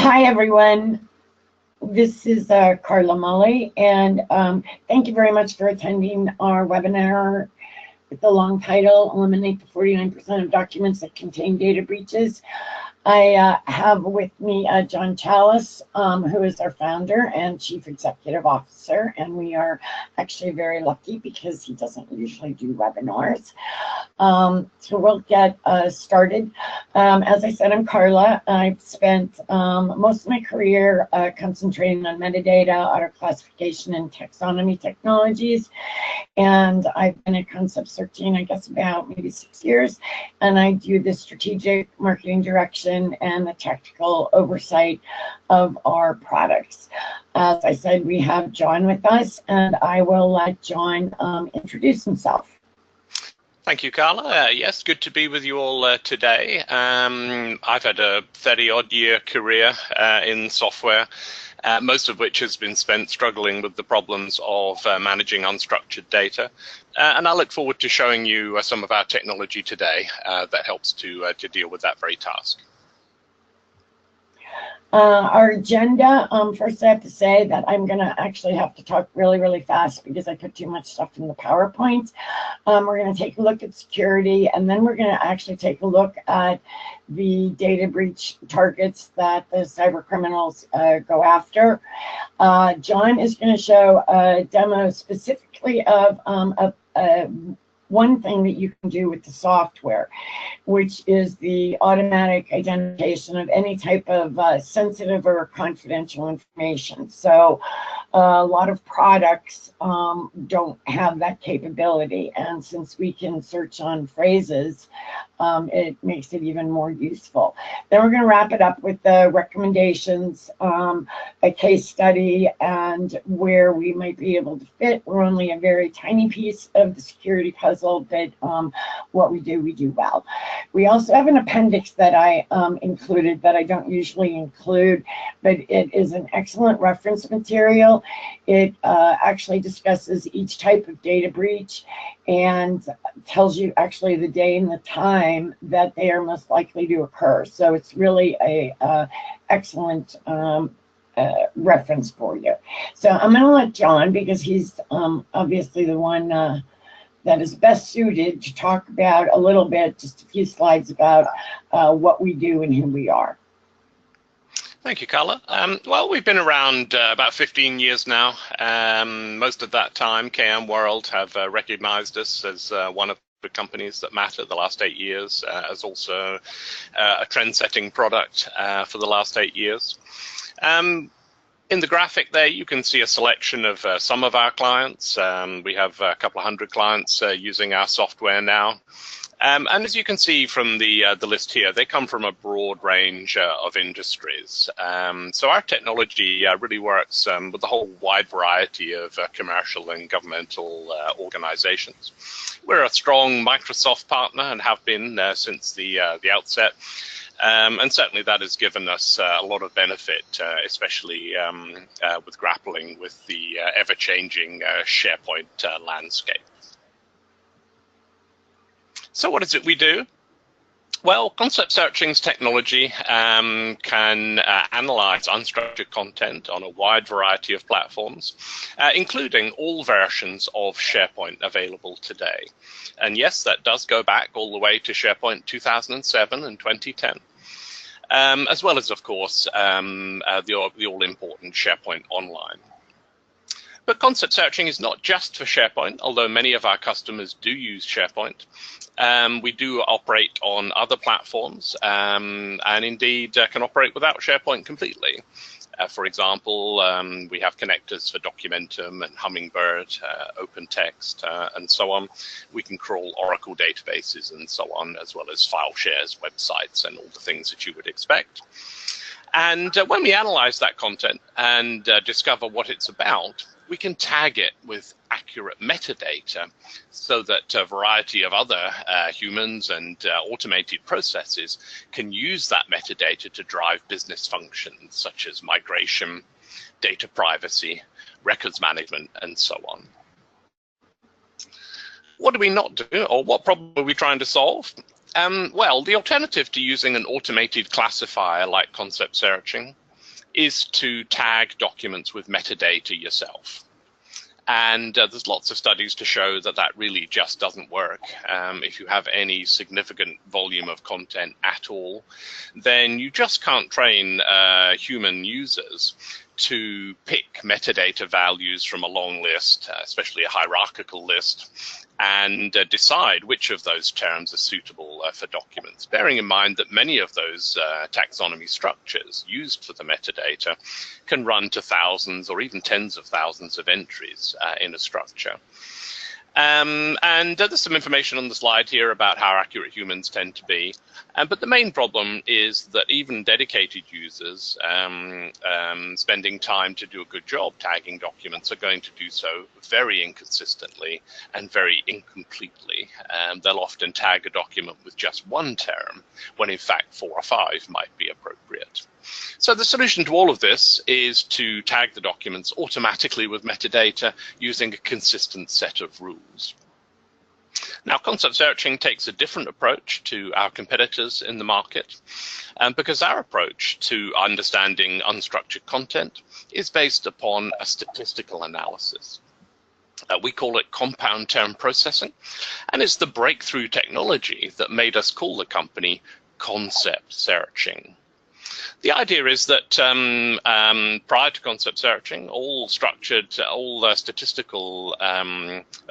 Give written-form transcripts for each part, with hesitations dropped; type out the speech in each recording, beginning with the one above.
Hi, everyone. This is Carla Mully, and thank you very much for attending our webinar with the long title, Eliminate the 49% of Documents That Contain Data Breaches. I have with me John Chalice, who is our founder and chief executive officer, and we are actually very lucky because he doesn't usually do webinars. So we'll get started. As I said, I'm Carla. I've spent most of my career concentrating on metadata, auto classification, and taxonomy technologies. And I've been at Concept Searching, I guess, about maybe 6 years. And I do the strategic marketing direction and the tactical oversight of our products. As I said, we have John with us, and I will let John introduce himself. Thank you, Carla. Yes, good to be with you all today. I've had a 30-odd year career in software, most of which has been spent struggling with the problems of managing unstructured data. And I look forward to showing you some of our technology today that helps to deal with that very task. Our agenda, first I have to say that I'm going to actually have to talk really, really fast because I put too much stuff in the PowerPoint. We're going to take a look at security, and then we're going to actually take a look at the data breach targets that the cyber criminals go after. John is going to show a demo specifically of one thing that you can do with the software, which is the automatic identification of any type of sensitive or confidential information. So a lot of products don't have that capability, and since we can search on phrases, it makes it even more useful. Then we're going to wrap it up with the recommendations, a case study, and where we might be able to fit. We're only a very tiny piece of the security puzzle, but what we do well. We also have an appendix that I included that I don't usually include, but it is an excellent reference material. It actually discusses each type of data breach and tells you actually the day and the time that they are most likely to occur. So it's really a excellent reference for you. So I'm going to let John, because he's obviously the one that is best suited to talk about a little bit, just a few slides about what we do and who we are. Thank you, Carla. Well, we've been around about 15 years now. Most of that time, KM World have recognized us as one of the companies that matter the last 8 years, as also a trend-setting product for the last 8 years. In the graphic there, you can see a selection of some of our clients. We have a couple of hundred clients using our software now. And as you can see from the list here, they come from a broad range of industries. So our technology really works with a whole wide variety of commercial and governmental organizations. We're a strong Microsoft partner and have been since the outset. And certainly that has given us a lot of benefit, especially with grappling with the ever-changing SharePoint landscape. So what is it we do? Well, Concept Searching's technology can analyze unstructured content on a wide variety of platforms, including all versions of SharePoint available today. And yes, that does go back all the way to SharePoint 2007 and 2010. As well as, of course, the all-important SharePoint Online. But Concept Searching is not just for SharePoint, although many of our customers do use SharePoint. We do operate on other platforms and indeed can operate without SharePoint completely. For example, we have connectors for Documentum and Hummingbird, OpenText, and so on. We can crawl Oracle databases and so on, as well as file shares, websites, and all the things that you would expect. And when we analyze that content and discover what it's about, we can tag it with accurate metadata so that a variety of other humans and automated processes can use that metadata to drive business functions such as migration, data privacy, records management, and so on. What do we not do, or what problem are we trying to solve? Well, the alternative to using an automated classifier like Concept Searching is to tag documents with metadata yourself. And there's lots of studies to show that that really just doesn't work. If you have any significant volume of content at all, then you just can't train human users to pick metadata values from a long list, especially a hierarchical list, and decide which of those terms are suitable for documents, bearing in mind that many of those taxonomy structures used for the metadata can run to thousands or even tens of thousands of entries in a structure. And there's some information on the slide here about how accurate humans tend to be. But the main problem is that even dedicated users spending time to do a good job tagging documents are going to do so very inconsistently and very incompletely. They'll often tag a document with just one term, when in fact 4 or 5 might be appropriate. So the solution to all of this is to tag the documents automatically with metadata using a consistent set of rules. Now, concept searching takes a different approach to our competitors in the market, because our approach to understanding unstructured content is based upon a statistical analysis. We call it compound term processing, and it's the breakthrough technology that made us call the company concept searching. The idea is that prior to concept searching, all statistical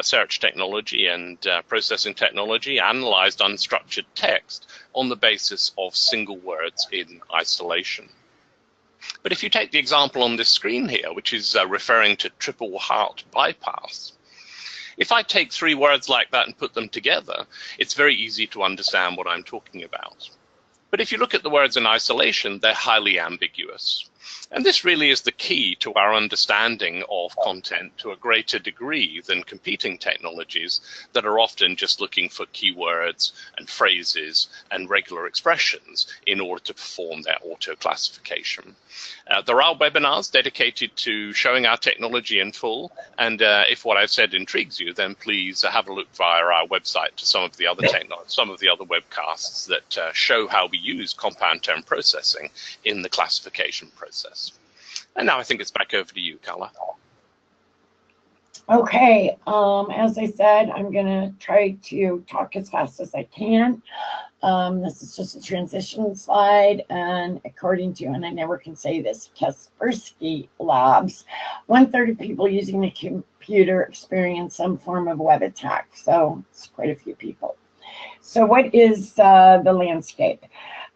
search technology and processing technology analyzed unstructured text on the basis of single words in isolation. But if you take the example on this screen here, which is referring to triple heart bypass, if I take 3 words like that and put them together, it's very easy to understand what I'm talking about. But if you look at the words in isolation, they're highly ambiguous. And this really is the key to our understanding of content to a greater degree than competing technologies that are often just looking for keywords and phrases and regular expressions in order to perform their auto-classification. There are webinars dedicated to showing our technology in full, and if what I've said intrigues you, then please have a look via our website to some of the other webcasts that show how we use compound term processing in the classification process. And now I think it's back over to you, Carla. Okay, as I said, I'm going to try to talk as fast as I can. This is just a transition slide, and according to, and I never can say this, Kaspersky Labs, 1/3 of people using the computer experience some form of web attack. So it's quite a few people. So what is the landscape?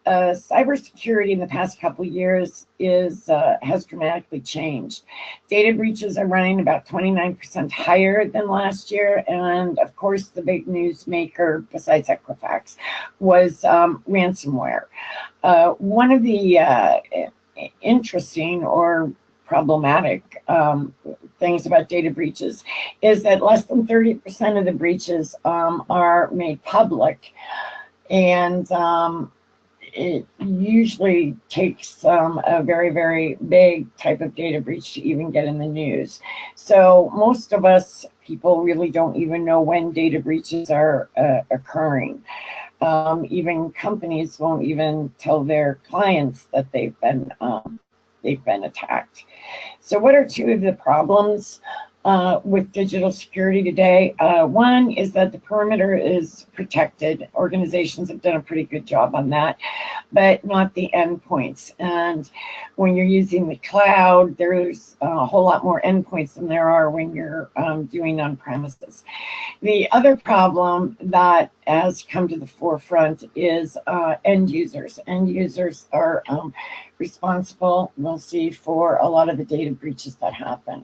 Cybersecurity in the past couple of years has dramatically changed. Data breaches are running about 29% higher than last year, and of course the big news maker besides Equifax was ransomware. One of the interesting or problematic things about data breaches is that less than 30% of the breaches are made public, and it usually takes a very, very big type of data breach to even get in the news. So most of us people really don't even know when data breaches are occurring. Even companies won't even tell their clients that they've been attacked. So what are 2 of the problems with digital security today? One is that the perimeter is protected. Organizations have done a pretty good job on that, but not the endpoints. And when you're using the cloud, there's a whole lot more endpoints than there are when you're doing on premises. The other problem that has come to the forefront is end users. End users are responsible, we'll see, for a lot of the data breaches that happen.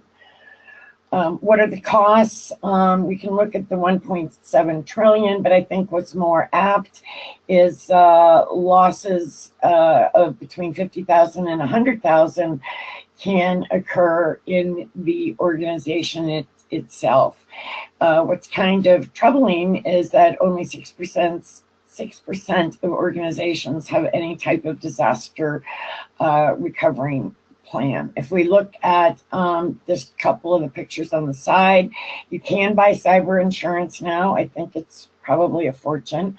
What are the costs? We can look at the 1.7 trillion, but I think what's more apt is losses of between 50,000 and 100,000 can occur in the organization itself. What's kind of troubling is that only 6% of organizations have any type of disaster recovering plan. If we look at this couple of the pictures on the side, you can buy cyber insurance now. I think it's probably a fortune.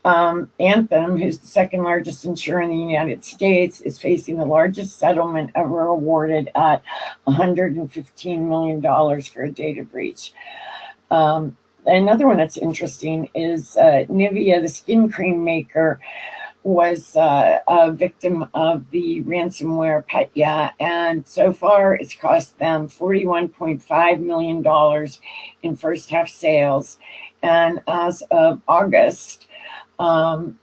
Anthem, who's the second largest insurer in the United States, is facing the largest settlement ever awarded at $115 million for a data breach. Another one that's interesting is Nivea, the skin cream maker, was a victim of the ransomware Petya, and so far it's cost them $41.5 million in first half sales. And as of August,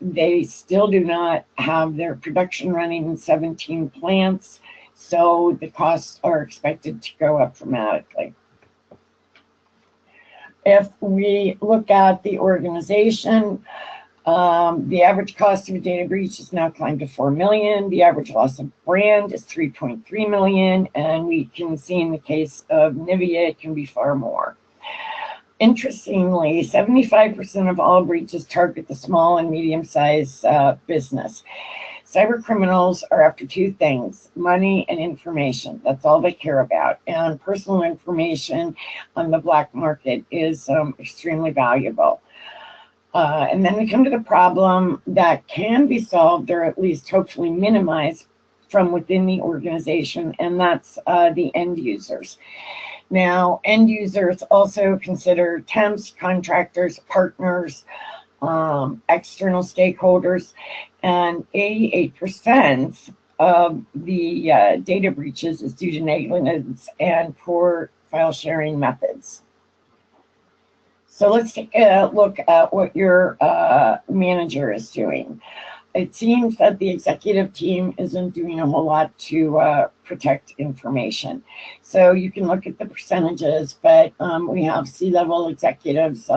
they still do not have their production running in 17 plants, so the costs are expected to go up dramatically. If we look at the organization, the average cost of a data breach has now climbed to $4 million. The average loss of brand is $3.3 million, and we can see in the case of Nivea, it can be far more. Interestingly, 75% of all breaches target the small and medium-sized business. Cyber criminals are after two things: money and information. That's all they care about. And personal information on the black market is extremely valuable. And then we come to the problem that can be solved, or at least hopefully minimized, from within the organization, and that's the end users. Now, end users also consider temps, contractors, partners, external stakeholders, and 88% of the data breaches is due to negligence and poor file sharing methods. So let's take a look at what your manager is doing. It seems that the executive team isn't doing a whole lot to protect information. So you can look at the percentages, but we have C-level executives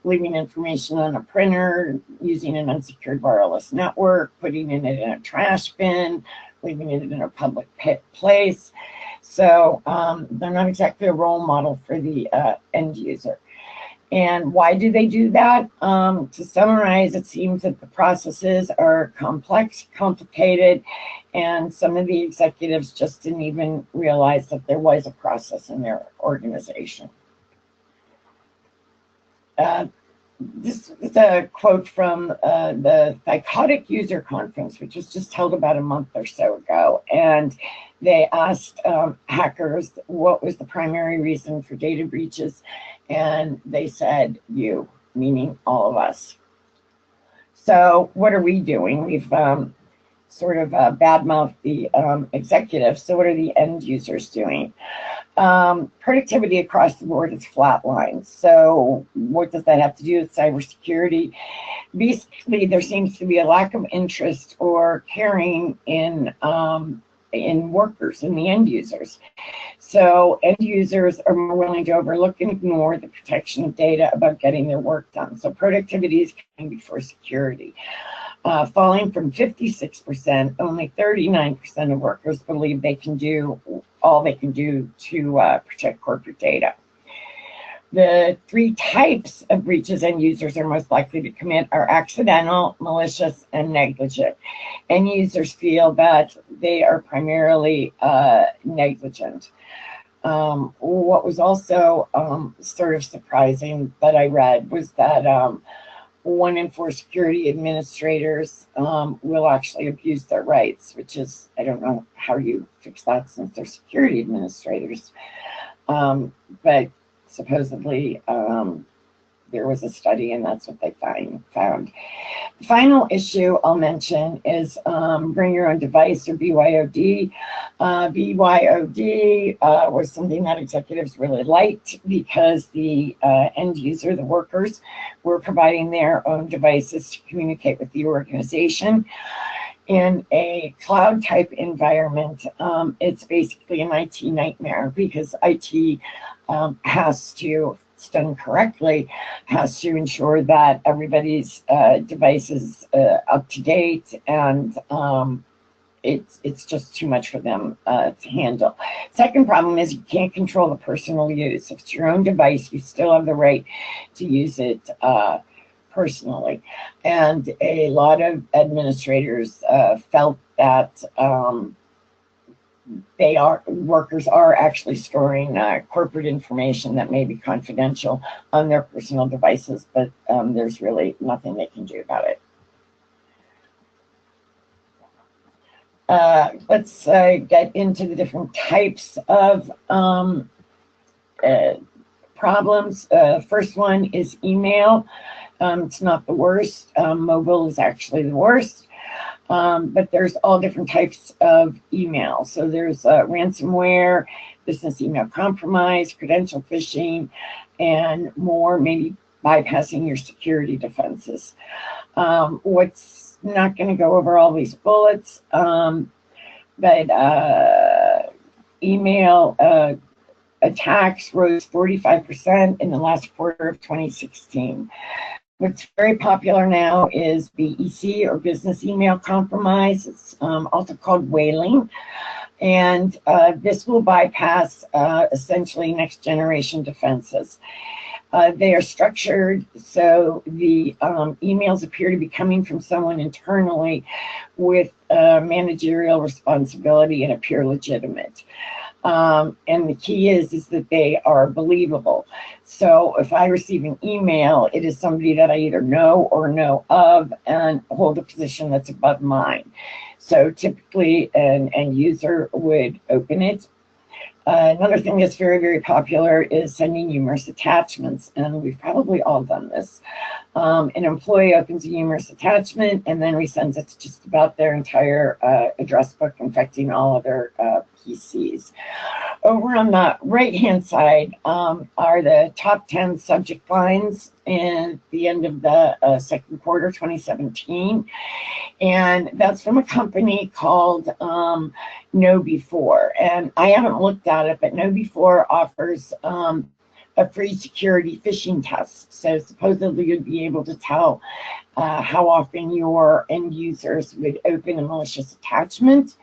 leaving information on a printer, using an unsecured wireless network, putting it in a trash bin, leaving it in a public place. So they're not exactly a role model for the end user. And why do they do that? To summarize, it seems that the processes are complex, complicated, and some of the executives just didn't even realize that there was a process in their organization. This is a quote from the Psychotic User Conference, which was just held about a month or so ago. And they asked hackers what was the primary reason for data breaches. And they said, you, meaning all of us. So what are we doing? We've sort of badmouthed the executives. So what are the end users doing? Productivity across the board is flatlined. So what does that have to do with cybersecurity? Basically, there seems to be a lack of interest or caring in workers, in the end users. So end users are more willing to overlook and ignore the protection of data about getting their work done. So productivity is coming before security. Falling from 56%, only 39% of workers believe they can do all they can do to protect corporate data. The three types of breaches end users are most likely to commit are accidental, malicious, and negligent. End users feel that they are primarily negligent. What was also sort of surprising that I read was that 1 in 4 security administrators will actually abuse their rights, which is, I don't know how you fix that since they're security administrators. But supposedly there was a study and that's what they found. The final issue I'll mention is bring your own device, or BYOD. BYOD was something that executives really liked because the end user, the workers, were providing their own devices to communicate with the organization. In a cloud type environment, it's basically an IT nightmare because IT has to, it's done correctly, has to ensure that everybody's device is up to date, and it's just too much for them to handle. Second problem is you can't control the personal use. If it's your own device, you still have the right to use it personally. And a lot of administrators felt that workers are actually storing corporate information that may be confidential on their personal devices, but there's really nothing they can do about it. Let's get into the different types of problems. First one is email. It's not the worst. Mobile is actually the worst. But there's all different types of email. So there's ransomware, business email compromise, credential phishing, and more, maybe bypassing your security defenses. What's not going to go over all these bullets, but email attacks rose 45% in the last quarter of 2016. What's very popular now is BEC, or business email compromise. It's also called whaling. And this will bypass essentially next generation defenses. They are structured so the emails appear to be coming from someone internally with managerial responsibility and appear legitimate. And the key is that they are believable. So if I receive an email, it is somebody that I either know or know of and hold a position that's above mine. So typically an end user would open it. Another thing that's very, very popular is sending humorous attachments, and we've probably all done this. An employee opens a humorous attachment and then resends it to just about their entire address book, infecting all of their PCs. Over on the right-hand side are the top 10 subject lines in the end of the second quarter 2017. And that's from a company called KnowBe4. And I haven't looked at it, but KnowBe4 offers a free security phishing test. So supposedly you'd be able to tell how often your end users would open a malicious attachment.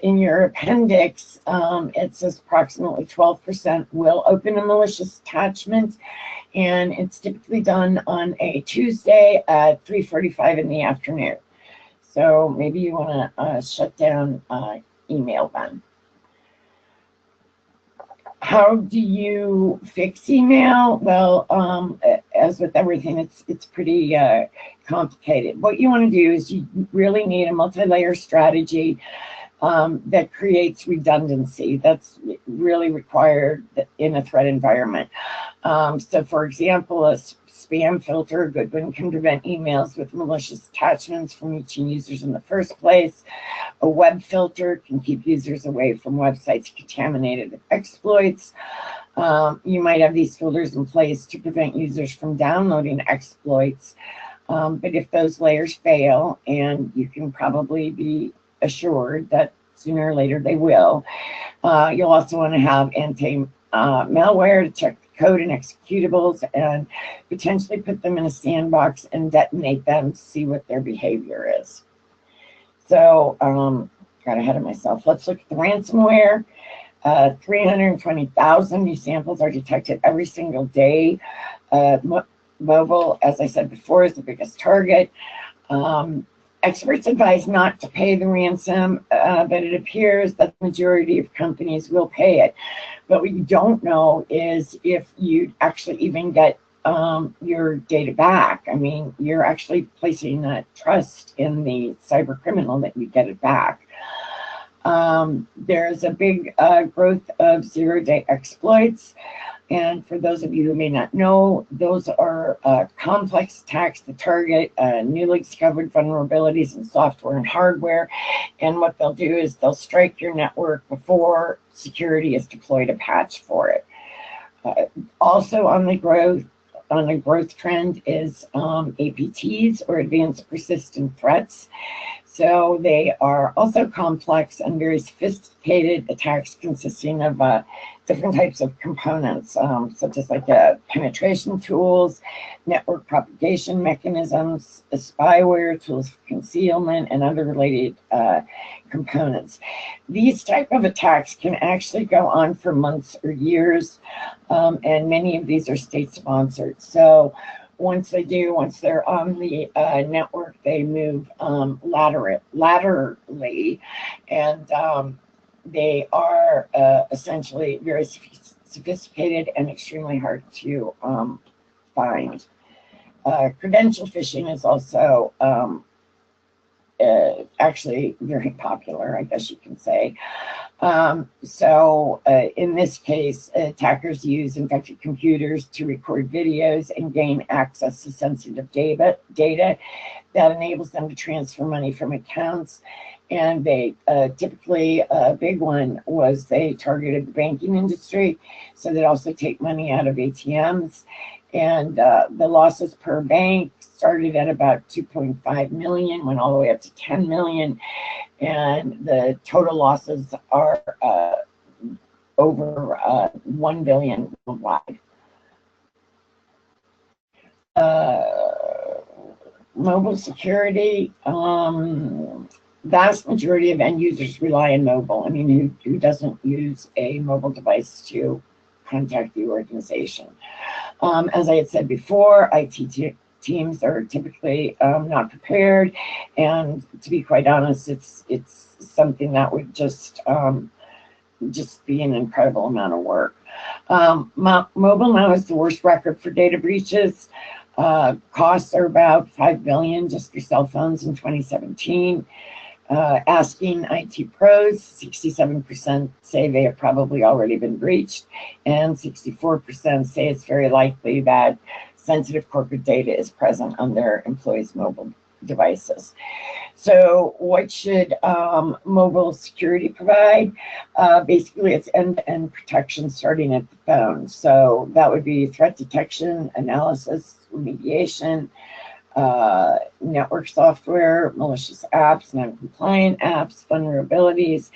In your appendix, it says approximately 12% will open a malicious attachment, and it's typically done on a Tuesday at 3:45 in the afternoon. So maybe you want to shut down email then. How do you fix email? Well, as with everything, it's pretty complicated. What you want to do is you really need a multi-layer strategy that creates redundancy. That's really required in a threat environment. So for example, a spam filter, a good one, can prevent emails with malicious attachments from reaching users in the first place. A web filter can keep users away from websites contaminated with exploits. You might have these filters in place to prevent users from downloading exploits. But if those layers fail, and you can probably be assured that sooner or later they will, you'll also want to have anti-malware to check the code and executables and potentially put them in a sandbox and detonate them to see what their behavior is. So, got ahead of myself. Let's look at the ransomware. 320,000 new samples are detected every single day. Mobile, as I said before, is the biggest target. Experts advise not to pay the ransom, but it appears that the majority of companies will pay it. But what you don't know is if you actually even get your data back. I mean, you're actually placing that trust in the cyber criminal that you get it back. There's a big growth of zero-day exploits. And for those of you who may not know, those are complex attacks that target newly discovered vulnerabilities in software and hardware. And what they'll do is they'll strike your network before security has deployed a patch for it. Also on the growth trend is APTs, or advanced persistent threats. So they are also complex and very sophisticated attacks consisting of different types of components, such as like penetration tools, network propagation mechanisms, spyware, tools for concealment, and other related components. These type of attacks can actually go on for months or years, and many of these are state-sponsored. So once they're on the network, they move laterally, and They are essentially very sophisticated and extremely hard to find. Credential phishing is also actually very popular, I guess you can say. In this case, attackers use infected computers to record videos and gain access to sensitive data that enables them to transfer money from accounts. And they typically, a big one was they targeted the banking industry, so they'd also take money out of ATMs. And the losses per bank started at about 2.5 million, went all the way up to 10 million. And the total losses are over 1 billion worldwide. Mobile security, vast majority of end users rely on mobile. I mean, who doesn't use a mobile device to contact the organization? As I had said before, IT teams are typically not prepared, and to be quite honest, it's something that would just be an incredible amount of work. Mobile now has the worst record for data breaches. Costs are about $5 billion just for cell phones in 2017. Asking IT pros, 67% say they have probably already been breached, and 64% say it's very likely that sensitive corporate data is present on their employees' mobile devices. So what should mobile security provide? Basically, it's end-to-end protection starting at the phone. So that would be threat detection, analysis, remediation, network software, malicious apps, non-compliant apps, vulnerabilities,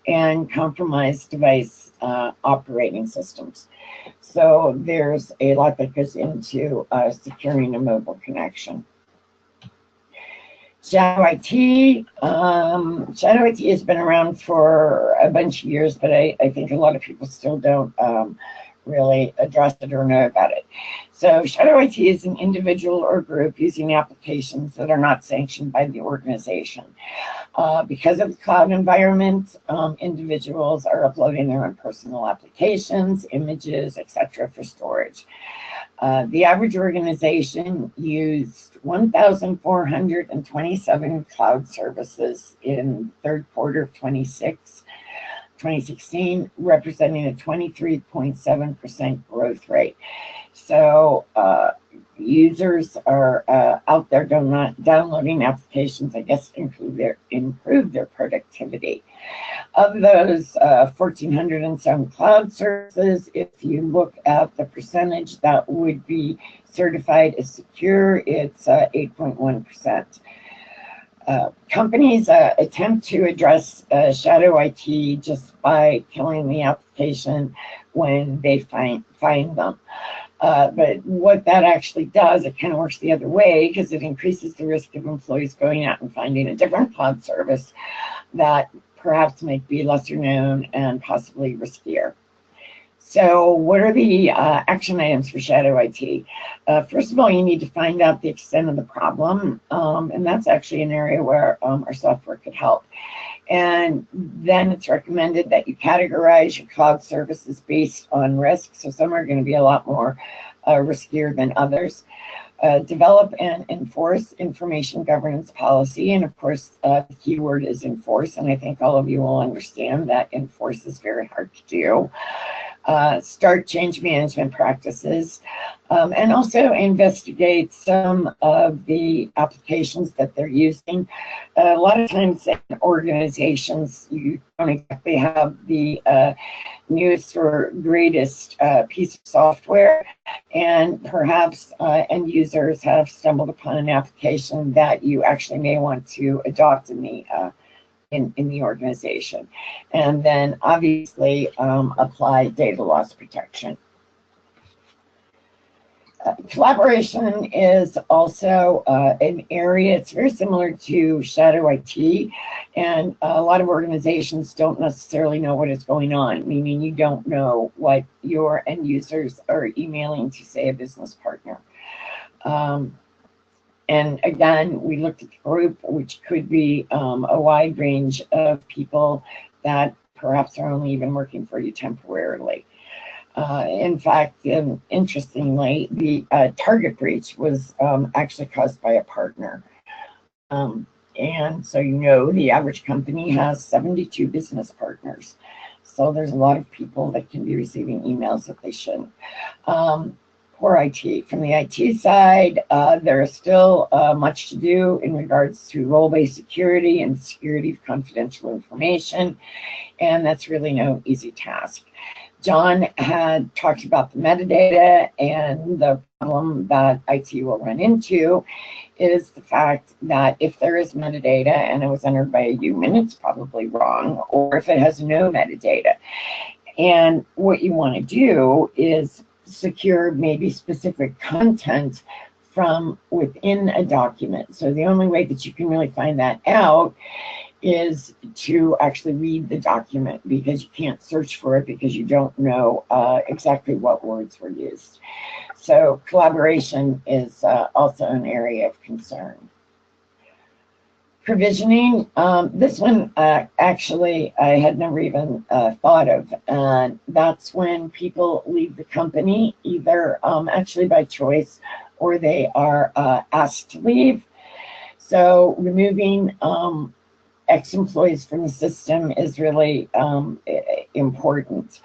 and compromised device operating systems. So there's a lot that goes into securing a mobile connection. Shadow IT. Shadow IT has been around for a bunch of years, but I think a lot of people still don't really address it or know about it. So Shadow IT is an individual or group using applications that are not sanctioned by the organization. Because of the cloud environment, individuals are uploading their own personal applications, images, etc. for storage. The average organization used 1,427 cloud services in third quarter of 2016, representing a 23.7% growth rate. So users are out there downloading applications, I guess, to improve their productivity. Of those 1,400 and some cloud services, if you look at the percentage that would be certified as secure, it's 8.1%. Companies attempt to address shadow IT just by killing the application when they find them. But what that actually does, it kind of works the other way, because it increases the risk of employees going out and finding a different cloud service that perhaps might be lesser known and possibly riskier. So what are the action items for shadow IT? First of all, you need to find out the extent of the problem, and that's actually an area where our software could help. And then it's recommended that you categorize your cloud services based on risk. So some are going to be a lot more riskier than others. Develop and enforce information governance policy. And of course, the key word is enforce. And I think all of you will understand that enforce is very hard to do. Start change management practices, and also investigate some of the applications that they're using. A lot of times in organizations, you don't exactly have the newest or greatest piece of software, and perhaps end users have stumbled upon an application that you actually may want to adopt in the organization. And then obviously apply data loss protection. Collaboration is also an area, it's very similar to shadow IT, and a lot of organizations don't necessarily know what is going on, meaning you don't know what your end users are emailing to, say, a business partner. And again, we looked at the group, which could be a wide range of people that perhaps are only even working for you temporarily. In fact, interestingly, the target breach was actually caused by a partner. And so, you know, the average company has 72 business partners. So there's a lot of people that can be receiving emails that they shouldn't. Poor IT. From the IT side, there is still much to do in regards to role-based security and security of confidential information, and that's really no easy task. John had talked about the metadata, and the problem that IT will run into is the fact that if there is metadata and it was entered by a human, it's probably wrong, or if it has no metadata. And what you want to do is secure maybe specific content from within a document. So the only way that you can really find that out is to actually read the document, because you can't search for it because you don't know exactly what words were used. So collaboration is also an area of concern. Provisioning, this one actually I had never even thought of, and that's when people leave the company either actually by choice or they are asked to leave. So removing ex-employees from the system is really important.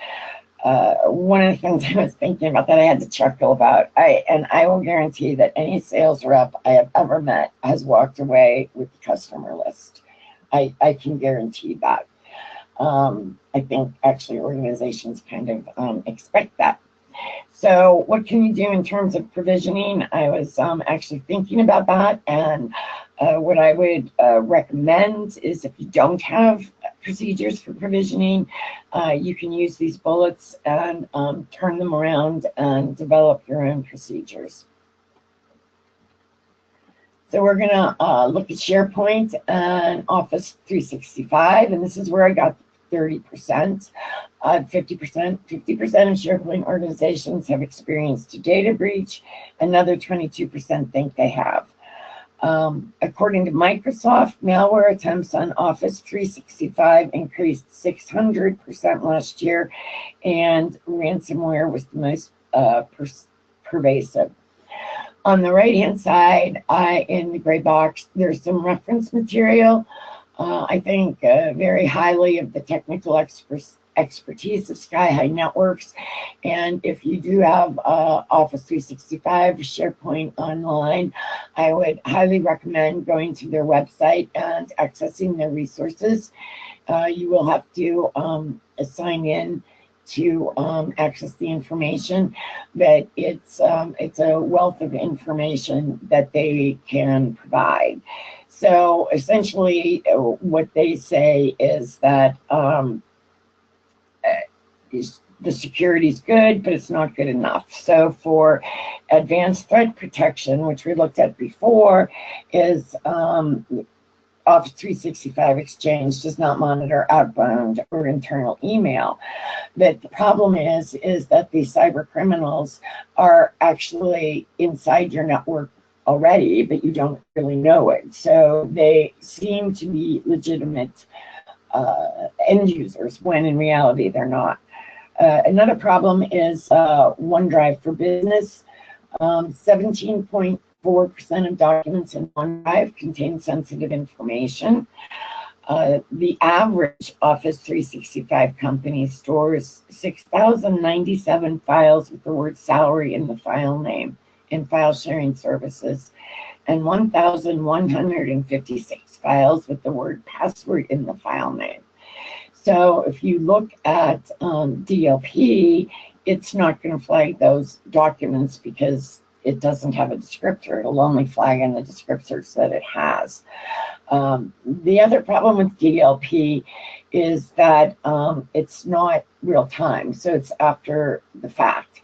One of the things I was thinking about that I had to chuckle about, and I will guarantee that any sales rep I have ever met has walked away with the customer list. I can guarantee that. I think actually organizations kind of expect that. So what can you do in terms of provisioning? I was actually thinking about that, and what I would recommend is if you don't have procedures for provisioning, you can use these bullets and turn them around and develop your own procedures. So we're going to look at SharePoint and Office 365, and this is where I got 30%. 50% of SharePoint organizations have experienced a data breach. Another 22% think they have. According to Microsoft, malware attempts on Office 365 increased 600% last year, and ransomware was the most pervasive. On the right-hand side, in the gray box, there's some reference material. I think very highly of the technical expertise of Sky High Networks. And if you do have Office 365, SharePoint Online, I would highly recommend going to their website and accessing their resources. You will have to sign in to access the information, but it's a wealth of information that they can provide. So essentially what they say is that the security is good, but it's not good enough. So for advanced threat protection, which we looked at before, is Office 365 Exchange does not monitor outbound or internal email. But the problem is that these cyber criminals are actually inside your network already, but you don't really know it. So they seem to be legitimate end users, when in reality they're not. Another problem is OneDrive for Business. 17.4% of documents in OneDrive contain sensitive information. The average Office 365 company stores 6,097 files with the word salary in the file name in file sharing services, and 1,156 files with the word password in the file name. So if you look at DLP, it's not going to flag those documents because it doesn't have a descriptor. It'll only flag in the descriptors that it has. The other problem with DLP is that it's not real time, so it's after the fact.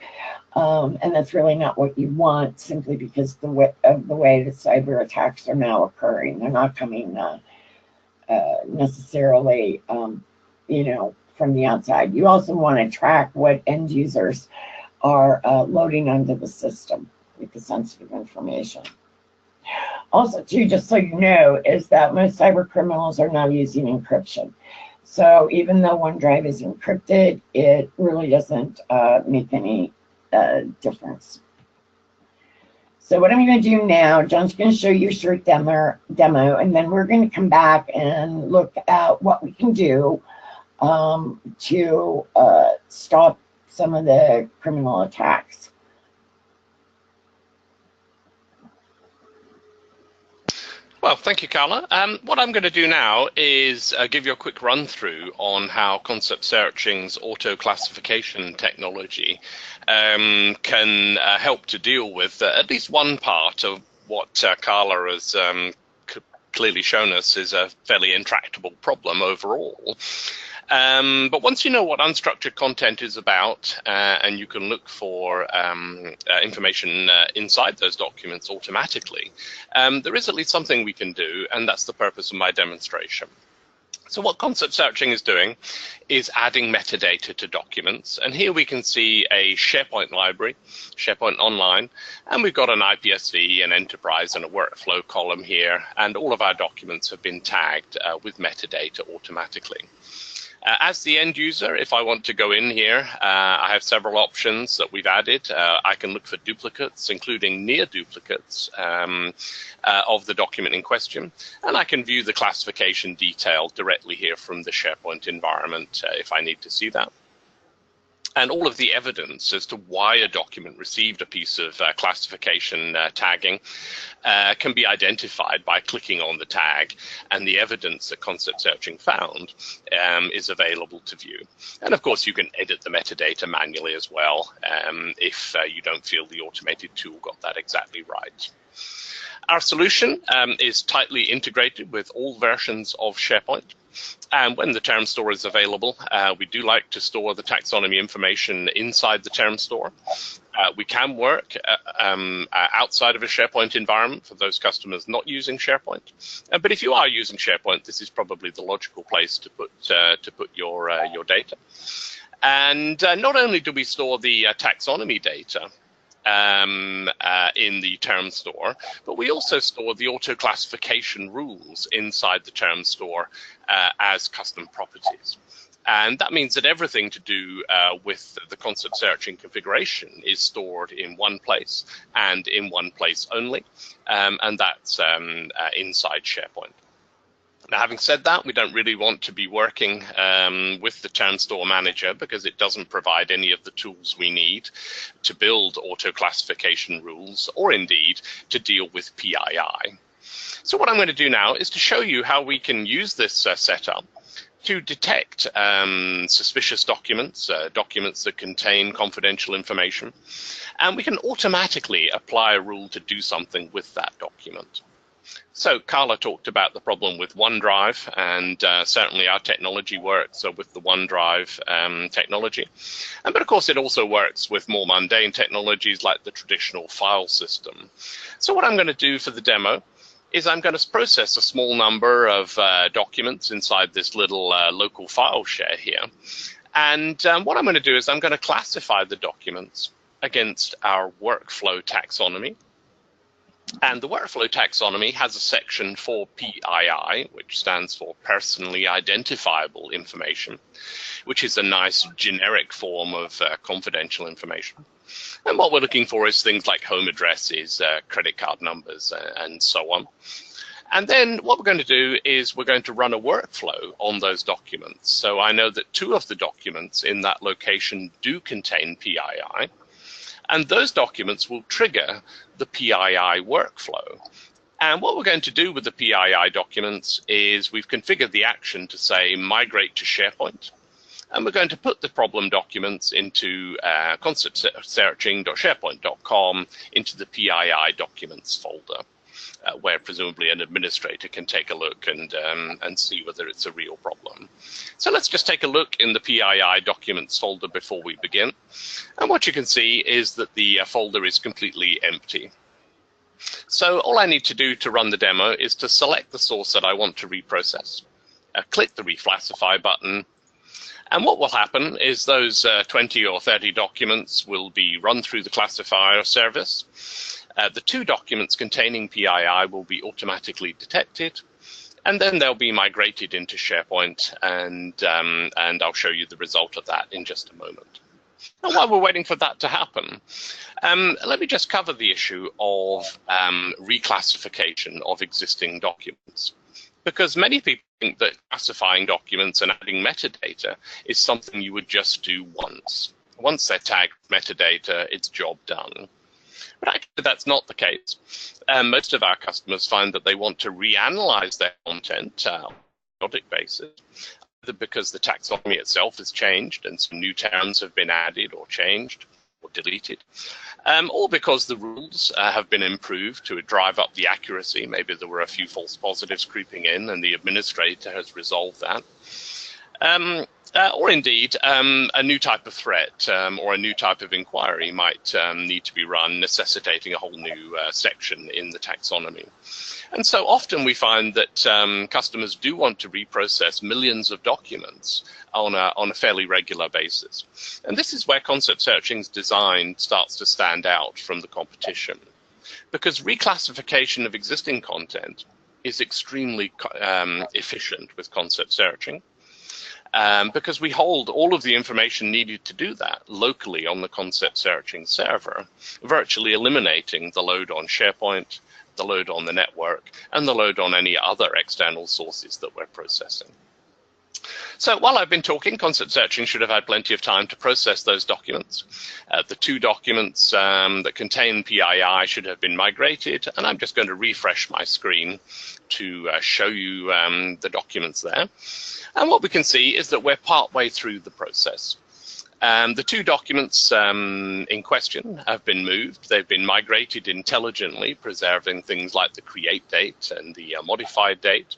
And that's really not what you want, simply because of the way the cyber attacks are now occurring. They're not coming necessarily, you know, from the outside. You also want to track what end users are loading onto the system with the sensitive information. Also, too, just so you know, is that most cyber criminals are now using encryption. So even though OneDrive is encrypted, it really doesn't make any difference. So what I'm going to do now, John's going to show you a short demo, and then we're going to come back and look at what we can do to stop some of the criminal attacks. Well, thank you, Carla. What I'm going to do now is give you a quick run through on how concept searching's auto classification technology can help to deal with at least one part of what Carla has clearly shown us is a fairly intractable problem overall. But once you know what unstructured content is about, and you can look for information inside those documents automatically, there is at least something we can do, and that's the purpose of my demonstration. So what concept searching is doing is adding metadata to documents. And here we can see a SharePoint library, SharePoint Online, and we've got an IPSV, an enterprise, and a workflow column here. And all of our documents have been tagged with metadata automatically. As the end user, if I want to go in here, I have several options that we've added. I can look for duplicates, including near duplicates of the document in question. And I can view the classification detail directly here from the SharePoint environment if I need to see that. And all of the evidence as to why a document received a piece of classification tagging can be identified by clicking on the tag, and the evidence that concept searching found is available to view. And of course, you can edit the metadata manually as well if you don't feel the automated tool got that exactly right. Our solution is tightly integrated with all versions of SharePoint. And when the term store is available, we do like to store the taxonomy information inside the term store. We can work outside of a SharePoint environment for those customers not using SharePoint. But if you are using SharePoint, this is probably the logical place to put your data. And not only do we store the taxonomy data in the term store, but we also store the auto classification rules inside the term store as custom properties. And that means that everything to do with the concept searching configuration is stored in one place and in one place only, and that's inside SharePoint. Now, having said that, we don't really want to be working with the term store manager because it doesn't provide any of the tools we need to build auto classification rules or indeed to deal with PII. So what I'm going to do now is to show you how we can use this setup to detect suspicious documents, documents that contain confidential information, and we can automatically apply a rule to do something with that document. So Carla talked about the problem with OneDrive, and certainly our technology works with the OneDrive technology. But of course, it also works with more mundane technologies like the traditional file system. So what I'm going to do for the demo is I'm going to process a small number of documents inside this little local file share here. And what I'm going to do is I'm going to classify the documents against our workflow taxonomy. And the workflow taxonomy has a section for PII, which stands for personally identifiable information, which is a nice generic form of confidential information. And what we're looking for is things like home addresses, credit card numbers, and so on. And then what we're going to do is we're going to run a workflow on those documents. So I know that 2 of the documents in that location do contain PII. And those documents will trigger the PII workflow. And what we're going to do with the PII documents is we've configured the action to say migrate to SharePoint. And we're going to put the problem documents into conceptsearching.sharepoint.com into the PII documents folder, where presumably an administrator can take a look and see whether it's a real problem. So let's just take a look in the PII documents folder before we begin. And what you can see is that the folder is completely empty. So all I need to do to run the demo is to select the source that I want to reprocess, click the reclassify button, and what will happen is those 20 or 30 documents will be run through the classifier service. The 2 documents containing PII will be automatically detected, and then they'll be migrated into SharePoint, and I'll show you the result of that in just a moment. And while we're waiting for that to happen, let me just cover the issue of reclassification of existing documents. Because many people think that classifying documents and adding metadata is something you would just do once. Once they're tagged with metadata, it's job done. But actually, that's not the case. Most of our customers find that they want to reanalyze their content on a periodic basis, either because the taxonomy itself has changed and some new terms have been added or changed or deleted, or because the rules have been improved to drive up the accuracy. Maybe there were a few false positives creeping in and the administrator has resolved that. Or indeed, a new type of threat or a new type of inquiry might need to be run, necessitating a whole new section in the taxonomy. And so often we find that customers do want to reprocess millions of documents on a fairly regular basis. And this is where concept searching's design starts to stand out from the competition, because reclassification of existing content is extremely efficient with concept searching. Because we hold all of the information needed to do that locally on the concept searching server, virtually eliminating the load on SharePoint, the load on the network, and the load on any other external sources that we're processing. So while I've been talking, concept searching should have had plenty of time to process those documents. The two documents that contain PII should have been migrated, and I'm just going to refresh my screen to show you the documents there. And what we can see is that we're partway through the process. The two documents in question have been moved. They've been migrated intelligently, preserving things like the create date and the modified date.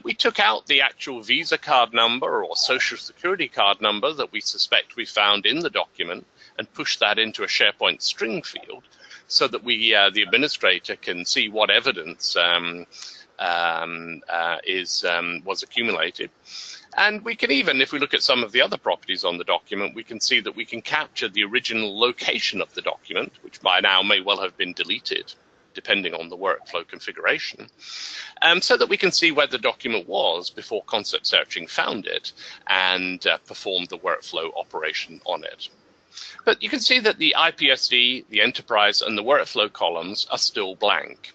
We took out the actual Visa card number or Social Security card number that we suspect we found in the document and pushed that into a SharePoint string field so that we, the administrator, can see what evidence was accumulated. And we can even, if we look at some of the other properties on the document, we can see that we can capture the original location of the document, which by now may well have been deleted, depending on the workflow configuration, so that we can see where the document was before concept searching found it and performed the workflow operation on it. But you can see that the IPSD, the enterprise, and the workflow columns are still blank.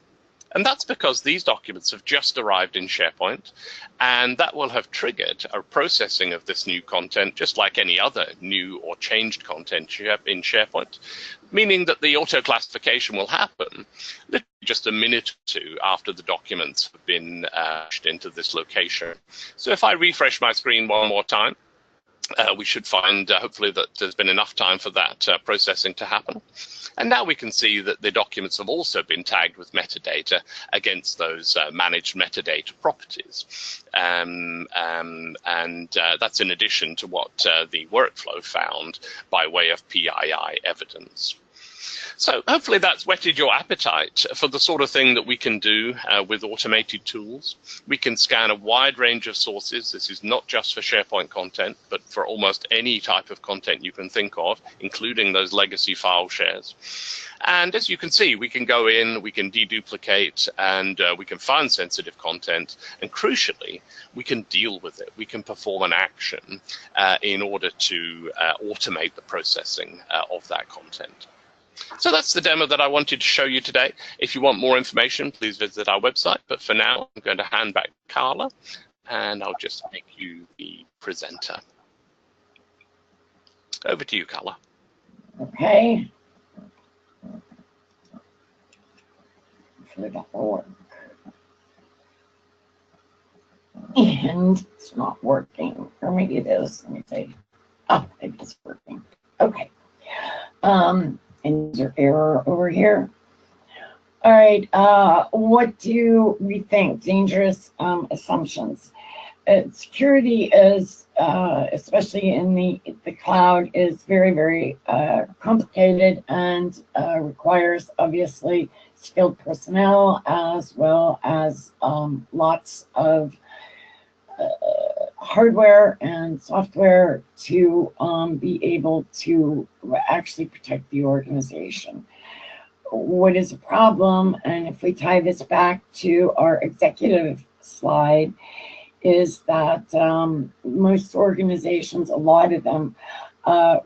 And that's because these documents have just arrived in SharePoint, and that will have triggered a processing of this new content, just like any other new or changed content you have in SharePoint, meaning that the auto-classification will happen literally just a minute or two after the documents have been pushed into this location. So if I refresh my screen one more time, we should find, hopefully, that there's been enough time for that processing to happen. And now we can see that the documents have also been tagged with metadata against those managed metadata properties. And that's in addition to what the workflow found by way of PII evidence. So hopefully that's whetted your appetite for the sort of thing that we can do with automated tools. We can scan a wide range of sources. This is not just for SharePoint content, but for almost any type of content you can think of, including those legacy file shares. And as you can see, we can go in, we can deduplicate, and we can find sensitive content. And crucially, we can deal with it. We can perform an action in order to automate the processing of that content. So that's the demo that I wanted to show you today. If you want more information, please visit our website. But for now, I'm going to hand back to Carla, and I'll just make you the presenter. Over to you, Carla. Okay. Hopefully that will work. And it's not working, or maybe it is. Let me see. Oh, maybe it's working. Okay. And is there error over here? All right, what do we think? Dangerous assumptions. Security is, especially in the cloud, is very, very complicated and requires, obviously, skilled personnel as well as lots of hardware and software to be able to actually protect the organization. What is a problem, and if we tie this back to our executive slide, is that most organizations, a lot of them,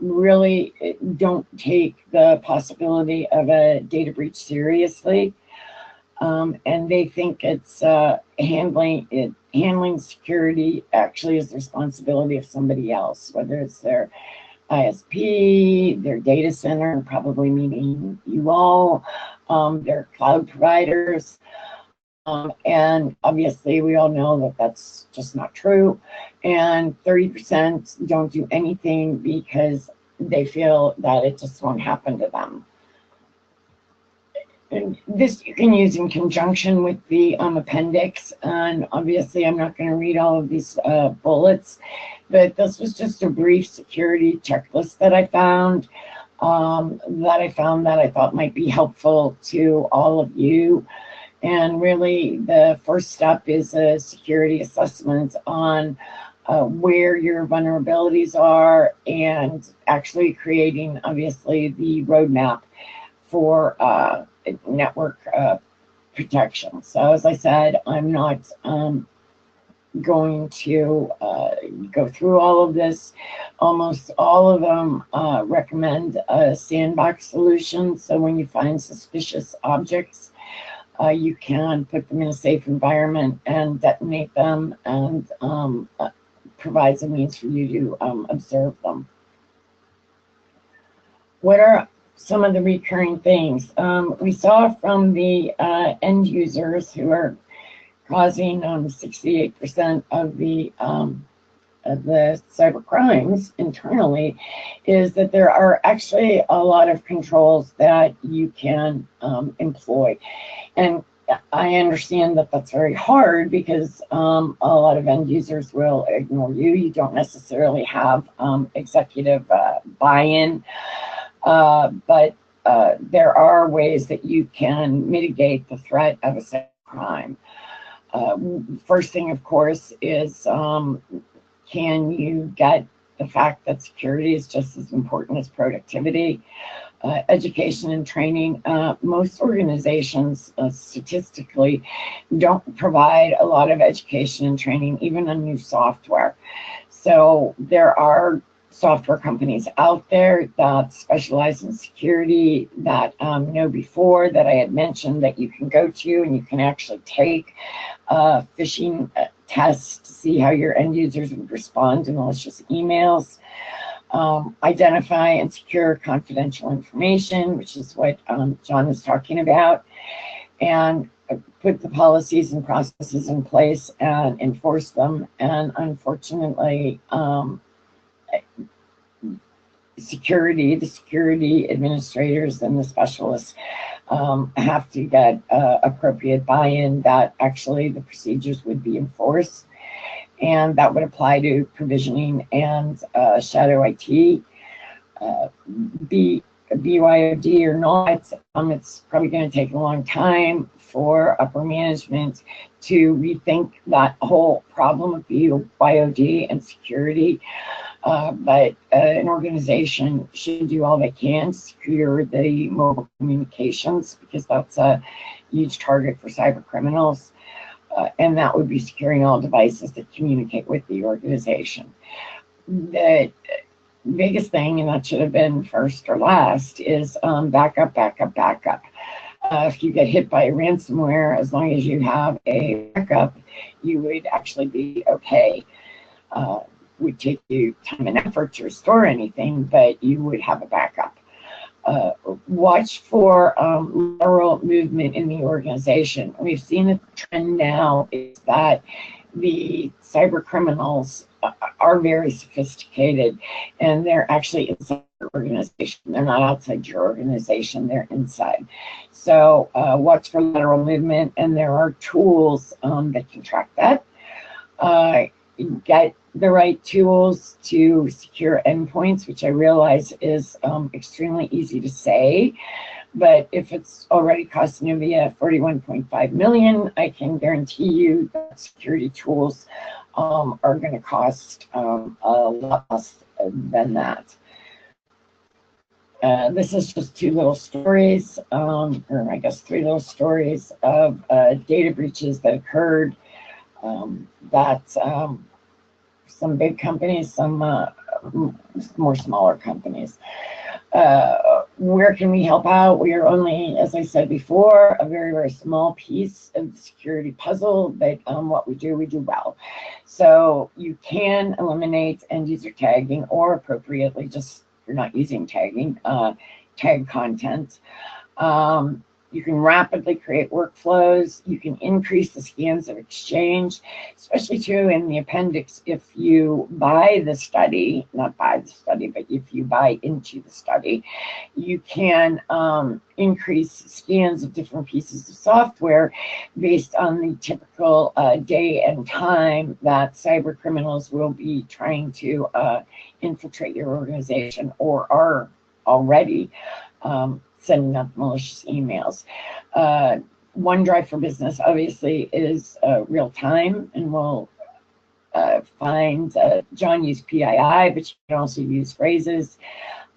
really don't take the possibility of a data breach seriously. And they think it's handling security actually is the responsibility of somebody else, whether it's their ISP, their data center, probably meaning you all, their cloud providers. And obviously we all know that that's just not true. And 30% don't do anything because they feel that it just won't happen to them. And this you can use in conjunction with the appendix. And obviously I'm not going to read all of these bullets, but this was just a brief security checklist that I found that I thought might be helpful to all of you. And really the first step is a security assessment on where your vulnerabilities are, and actually creating, obviously, the roadmap for network protection. So as I said, I'm not going to go through all of this. Almost all of them recommend a sandbox solution. So when you find suspicious objects, you can put them in a safe environment and detonate them, and provides a means for you to observe them. What are some of the recurring things? We saw from the end users, who are causing 68% of the cyber crimes internally, is that there are actually a lot of controls that you can employ. And I understand that that's very hard because a lot of end users will ignore you. You don't necessarily have executive buy-in, but there are ways that you can mitigate the threat of a cyber crime. First thing, of course, is can you get the fact that security is just as important as productivity? Education and training. Most organizations statistically don't provide a lot of education and training, even on new software. So there are software companies out there that specialize in security that KnowBe4 that I had mentioned that you can go to, and you can actually take phishing tests to see how your end users would respond to malicious emails. Identify and secure confidential information, which is what John was talking about, and put the policies and processes in place and enforce them. And unfortunately, the security administrators and the specialists have to get appropriate buy-in that actually the procedures would be enforced. And that would apply to provisioning and shadow IT. BYOD or not, it's probably going to take a long time for upper management to rethink that whole problem of BYOD and security. But an organization should do all they can to secure the mobile communications, because that's a huge target for cyber criminals. And that would be securing all devices that communicate with the organization. The biggest thing, and that should have been first or last, is backup. If you get hit by ransomware, as long as you have a backup, you would actually be okay. It would take you time and effort to restore anything, but you would have a backup. Watch for lateral movement in the organization. We've seen a trend now is that the cyber criminals are very sophisticated, and they're actually inside your organization. They're not outside your organization, they're inside. So watch for lateral movement, and there are tools that can track that. Get the right tools to secure endpoints, which I realize is extremely easy to say, but if it's already cost NVIDIA $41.5 million, I can guarantee you that security tools are going to cost a lot less than that. This is just two little stories, or I guess three little stories of data breaches that occurred That's some big companies, some more smaller companies. Where can we help out? We are only, as I said before, a very, very small piece of the security puzzle, but what we do well. So you can eliminate end user tagging, or appropriately, just if you're not using tagging, tag content. You can rapidly create workflows. You can increase the scans of exchange, especially too in the appendix. If you buy the study, not buy the study, but if you buy into the study, you can increase scans of different pieces of software based on the typical day and time that cyber criminals will be trying to infiltrate your organization, or are already sending out malicious emails. OneDrive for Business obviously is real time, and will find, John used PII, but you can also use phrases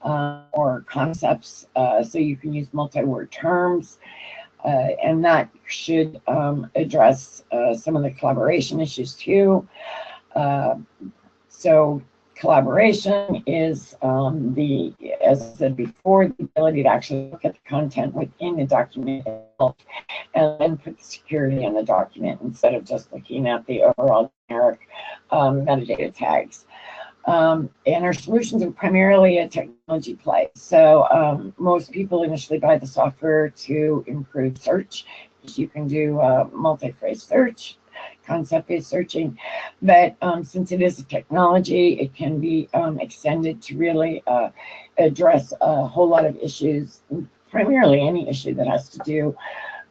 or concepts, so you can use multi-word terms, and that should address some of the collaboration issues too. So collaboration is as I said before, the ability to actually look at the content within the document itself and then put the security in the document instead of just looking at the overall generic metadata tags. And our solutions are primarily a technology play. So most people initially buy the software to improve search. You can do multi-phrase search, concept-based searching, but since it is a technology, it can be extended to really address a whole lot of issues, primarily any issue that has to do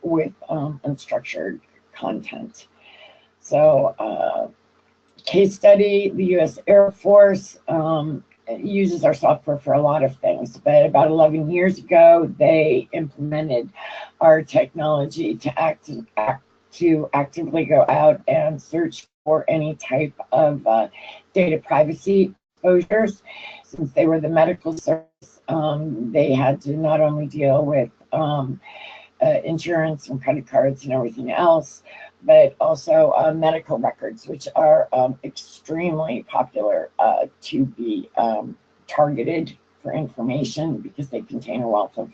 with unstructured content. So case study, the U.S. Air Force uses our software for a lot of things, but about 11 years ago, they implemented our technology to actively go out and search for any type of data privacy exposures. Since they were the medical service, they had to not only deal with insurance and credit cards and everything else, but also medical records, which are extremely popular to be targeted for information, because they contain a wealth of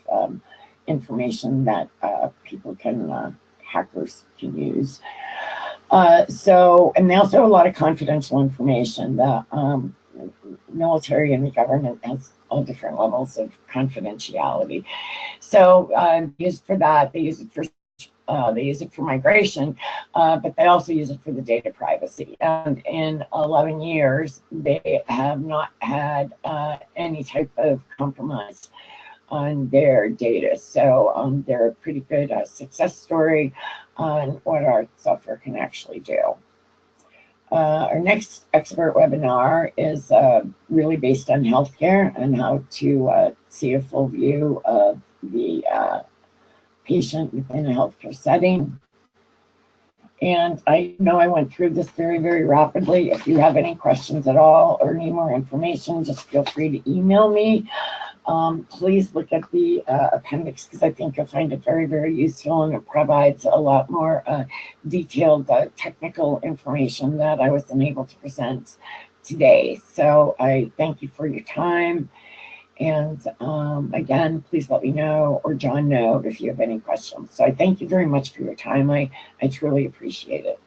information that people can, hackers can use. And they also have a lot of confidential information. The military and the government has all different levels of confidentiality. So used for that, they use it for migration, but they also use it for the data privacy. And in 11 years, they have not had any type of compromise on their data. So they're a pretty good success story on what our software can actually do. Our next expert webinar is really based on healthcare and how to see a full view of the patient within a healthcare setting. And I know I went through this very, very rapidly. If you have any questions at all or need more information, just feel free to email me. Please look at the appendix, because I think you'll find it very, very useful, and it provides a lot more detailed technical information that I was unable to present today. So I thank you for your time. And again, please let me know, or John know, if you have any questions. So I thank you very much for your time. I truly appreciate it.